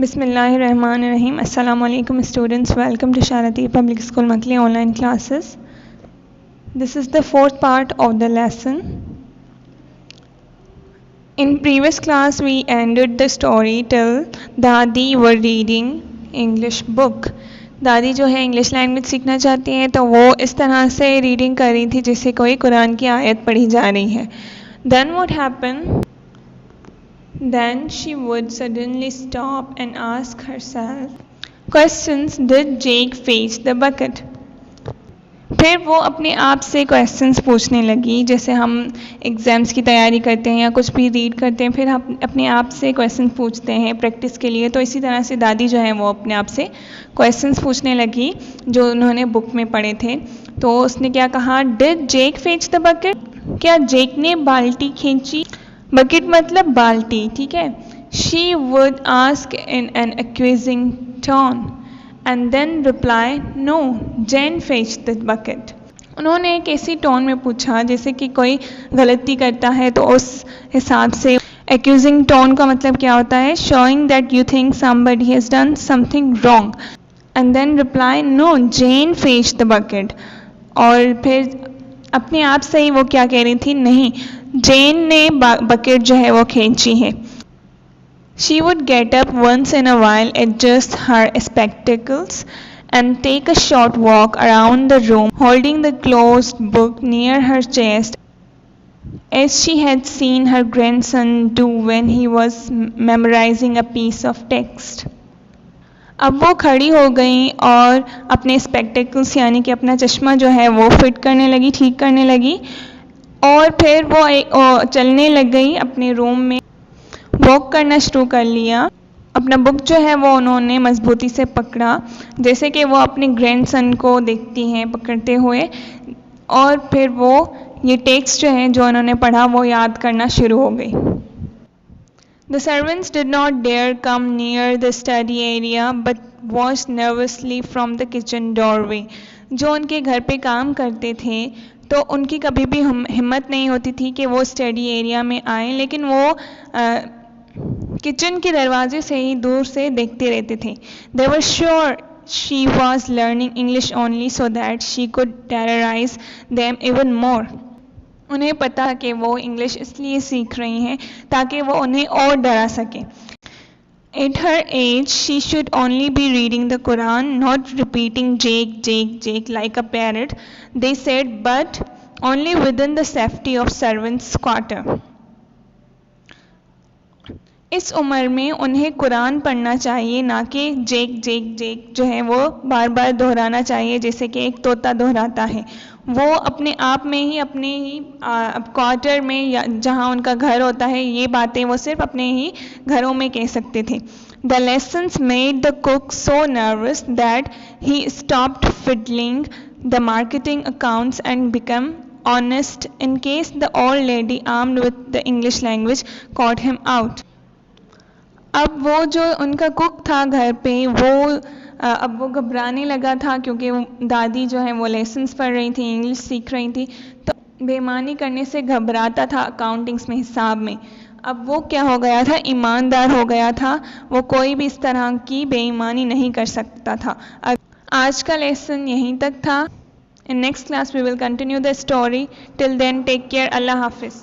Bismillahirrahmanirrahim. Assalamu alaikum students. Welcome to Sharati Public School monthly online classes. This is the fourth part of the lesson. In previous class we ended the story till Dadi were reading English book. दादी जो है English language सीखना चाहती हैं तो वो इस तरह से रीडिंग कर रही थी जैसे कोई कुरान की आयत पढ़ी जा रही है. Then what happened? Then she would suddenly stop and ask herself questions. Did Jake fetch the bucket? फिर वो अपने आप से क्वेश्चंस पूछने लगी. जैसे हम एग्ज़ाम्स की तैयारी करते हैं या कुछ भी रीड करते हैं फिर हम अपने आप से क्वेश्चंस पूछते हैं प्रैक्टिस के लिए. तो इसी तरह से दादी जो है वो अपने आप से क्वेश्चंस पूछने लगी जो उन्होंने बुक में पढ़े थे. तो उसने क्या कहा, did Jake fetch the bucket? क्या जेक ने बाल्टी खींची? बकेट मतलब बाल्टी, ठीक है. She would ask in an accusing tone and then reply no, Jen fetch the bucket. उन्होंने एक ऐसी टोन में पूछा जैसे कि कोई गलती करता है तो उस हिसाब से. एक्यूजिंग टोन का मतलब क्या होता है, showing that you think somebody has done something wrong. And then reply no, Jen fetch the bucket. और फिर अपने आप से ही वो क्या कह रही थी, नहीं, जेन ने बकेट जो है वो खींची है. She would get up once in a while, adjust her spectacles and take a short walk around the room, holding the closed book near her chest, as she had seen her grandson do when he was memorizing a piece of text. अब वो खड़ी हो गई और अपने spectacles यानी कि अपना चश्मा जो है वो फिट करने लगी, ठीक करने लगी. और फिर वो चलने लग गई अपने रूम में, वॉक करना शुरू कर लिया. अपना बुक जो है वो उन्होंने मजबूती से पकड़ा जैसे कि वो अपने ग्रैंडसन को देखती हैं पकड़ते हुए. और फिर वो ये टेक्स्ट जो है जो उन्होंने पढ़ा वो याद करना शुरू हो गई. The servants did not dare come near the study area but watched nervously from the kitchen doorway. जो उनके घर पे काम करते थे तो उनकी कभी भी हिम्मत नहीं होती थी कि वो स्टडी एरिया में आए, लेकिन वो किचन के दरवाजे से ही दूर से देखते रहते थे. They were sure she was learning English only so that she could terrorize them even more. उन्हें पता कि वो इंग्लिश इसलिए सीख रही हैं ताकि वो उन्हें और डरा सके. At her age, she should only be reading the Quran, not repeating Jake, Jake, Jake like a parrot, they said, but only within the safety of servants' quarter. इस उम्र में उन्हें कुरान पढ़ना चाहिए, ना कि जेक जेक जेक जो है वो बार बार दोहराना चाहिए जैसे कि एक तोता दोहराता है. वो अपने आप में ही अपने ही क्वार्टर में या जहाँ उनका घर होता है ये बातें वो सिर्फ अपने ही घरों में कह सकते थे. The lessons made the cook so nervous that he stopped fiddling the marketing accounts and became honest in case the old lady armed with the English language caught him out. अब वो जो उनका कुक था घर पे अब वो घबराने लगा था क्योंकि दादी जो है वो लेसन्स पढ़ रही थी, इंग्लिश सीख रही थी, तो बेईमानी करने से घबराता था अकाउंटिंग्स में, हिसाब में. अब वो क्या हो गया था, ईमानदार हो गया था. वो कोई भी इस तरह की बेईमानी नहीं कर सकता था. आज का लेसन यहीं तक था. In next class we will continue the story. Till then take care. अल्लाह हाफिज़.